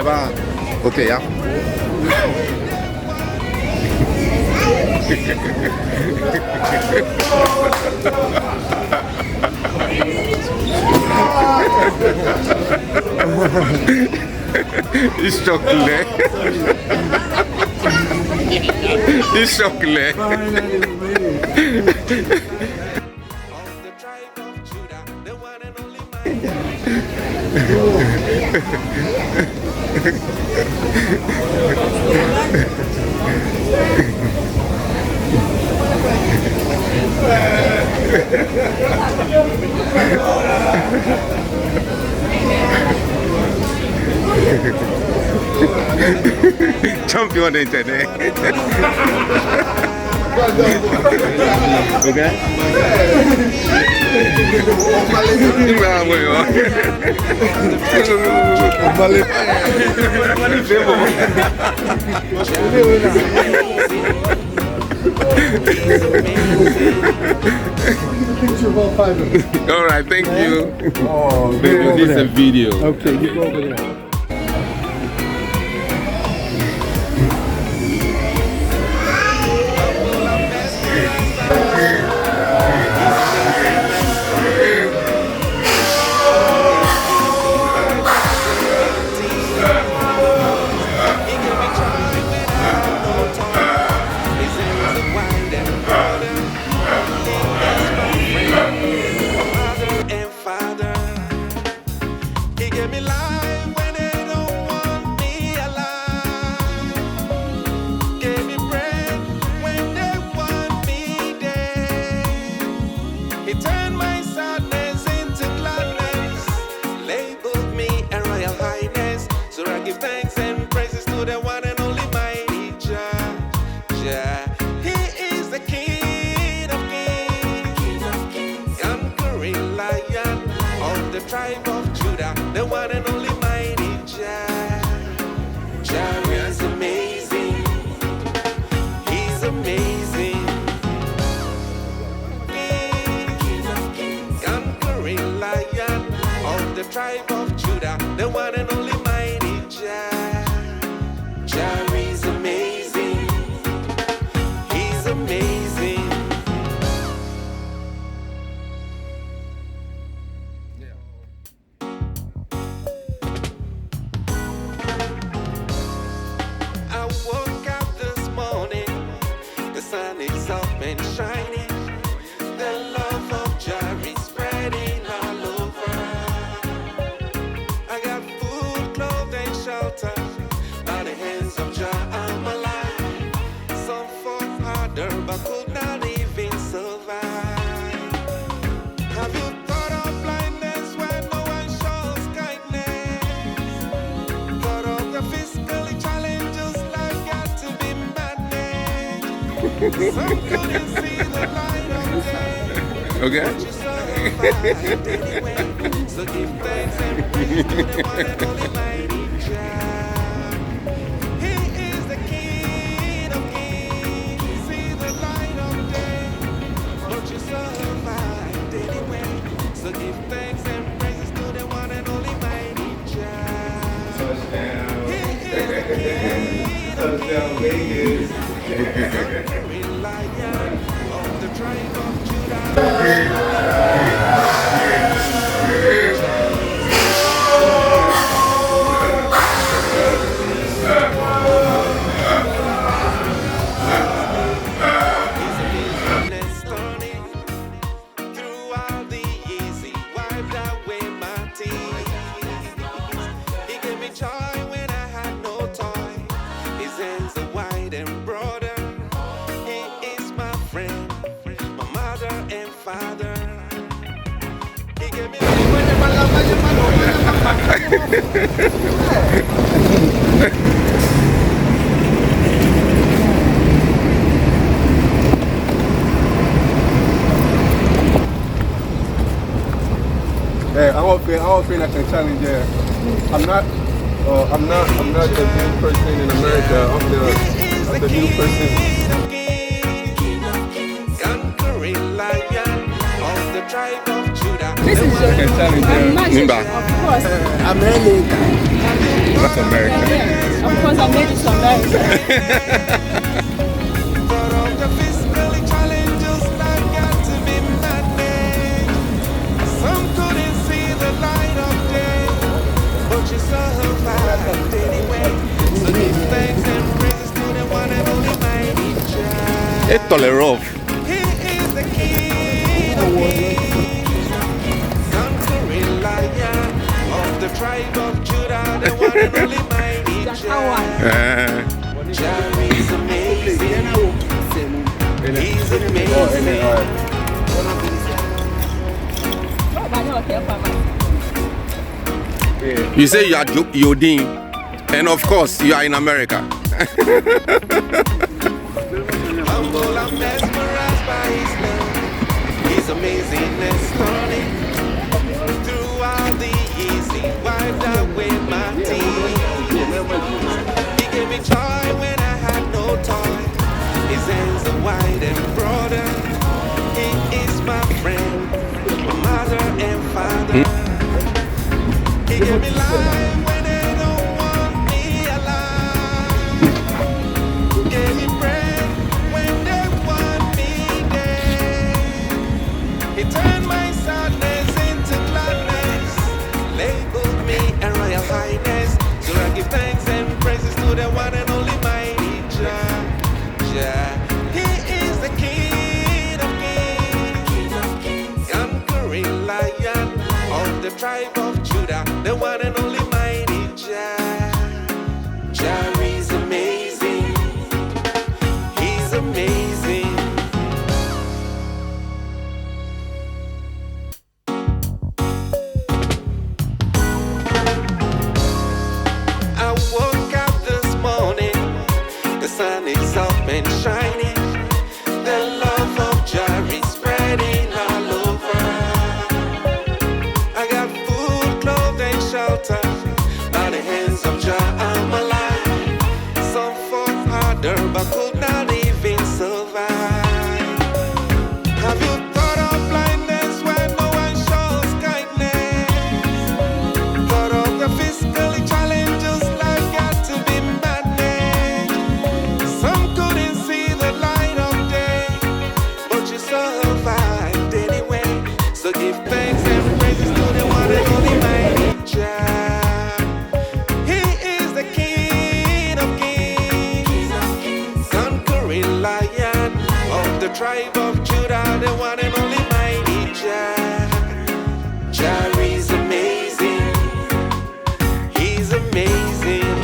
吧？OK 呀。He's chocolate. He's chocolate. Champion on the internet. Okay? All right, thank you. Oh, This is a video. Okay, you go over there. Tribe of Judah, the one and only mighty Jah. Jah is amazing. He's amazing. King of kings, conquering lion of the tribe of Judah, the one and only mighty Jah. Jah is amazing. He's amazing. I woke up this morning, the sun is up and shining. The love of Jah is spreading all over. I got food, clothes, and shelter. By the hands of Jah, I'm alive. Some fought harder, but could not even survive. Have you thought of blindness when no one shows kindness? Thought of the physically challenges life got to be managed. Some couldn't see the light of day. Okay? But you survived anyway. So give thanks and praise to the one and only mighty Jah. He is the King of kings. See the light of day. But you survived anyway. So give thanks and praises to the one and only mighty Jah. He is the King of kings. Conquering lion of the tribe of Judah. His turning through all the years, he wiped away my tears. He gave me joy when I had no toy. His hands are wide and broader. He is my friend, my mother and father. He gave me Hey, I don't feel I can challenge there. I'm not the new person in America. I'm the new person. King of kings, conquering lion of the tribe of Judah. This is I can challenge I'm there. not Nimba. Of course. I'm Henry. That's America. Yeah, of course, I made it to America. But all the physically challenges that got to be managed. Some couldn't see the light of day, but you survived anyway. So give thanks and praises to the one and only mighty Jah. It's tolerant. He is the King of Kings, conquering lion of the tribe of Judah, the one and only mighty Jah. Jah is amazing. He's amazing. You say you are Yodin, and of course you are in America. Humble and mesmerized by his love. He's amazing and stunning. Throughout the years, he wiped away my tears. He gave me joy when I had no toy. His hands are wide and broader. He is my friend, my mother and father. He gave me life when they don't want me alive. Gave me bread when they want me dead. He turned my sadness into gladness. Labeled me a royal highness. So I give thanks and praises to the one and only mighty Jah. Jah. He is the King of Kings, conquering lion of the tribe of Judah, the one and only mighty Jah. Jah is amazing. He's amazing. I woke up this morning, the sun is up and shining. The love of Jah is spreading all over. I got food, clothes, and shelter. By the hands of Jah, I'm alive. Some fought harder, but could not even survive. Have you thought of blindness when no one shows kindness? Thought of the physically challenges life got to be managed. Some couldn't see the light of day, but you survived anyway. So give thanks and praises to the one and only mighty Jah. He is the King of Kings, conquering lion of the tribe of Judah, the one and only mighty Jah. Jah is amazing. He's amazing.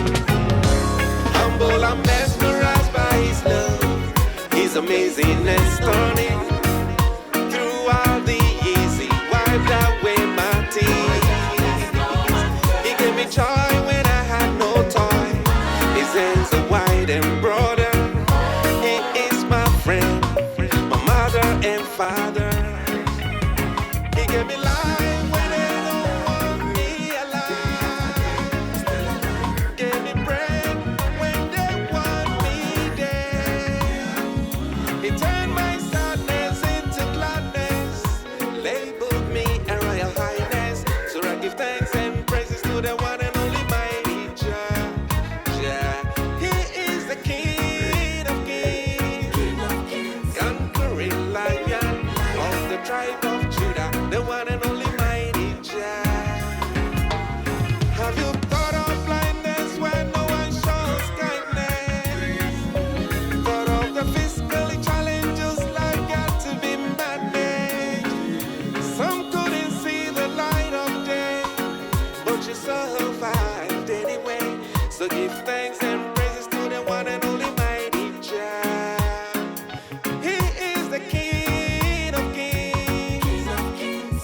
Humble and mesmerized by his love. He's amazing and stunning. Throughout the years, he wiped away my tears. He gave me joy when I had no toy. His hands are wide and broader. He is my friend, my mother and father. He gave me life when they don't want me alive. Gave me bread when they want me dead. He turned my sadness into gladness. Labeled me a royal highness. So I give thanks and praises to the one and only mighty Jah. Jah. He is the King of Kings, conquering lion of the tribe of Judah, the one and only mighty Jah. Have you thought of blindness when no one shows kindness? Thought of the physically challenges life got to be managed. Some couldn't see the light of day, but you survived anyway. So give thanks and praises to the one and only mighty Jah. He is the King of Kings,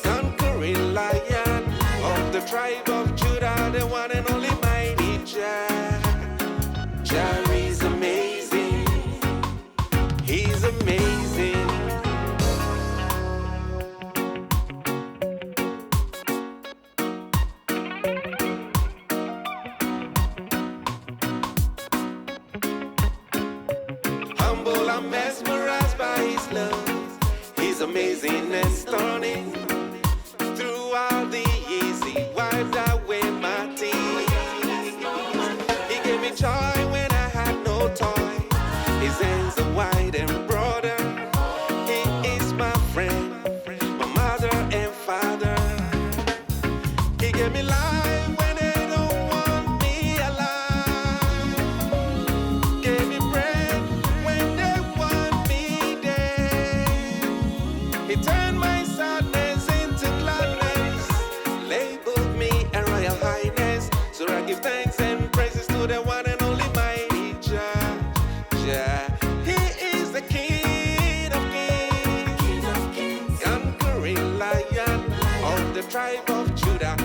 conquering lion of the tribe of Judah, the one and only mighty Jah. Jah is amazing. He's amazing. Humble and mesmerized by his love. He's amazing and stunning. Throughout the years, he wiped away my tears. He gave me life when they don't want me alive. Gave me bread when they want me dead. He turned my sadness into gladness. Labeled me a royal highness. So I give thanks and praises to the one and only mighty Jah. Jah. He is the King of Kings, conquering Lion of the tribe of Judah.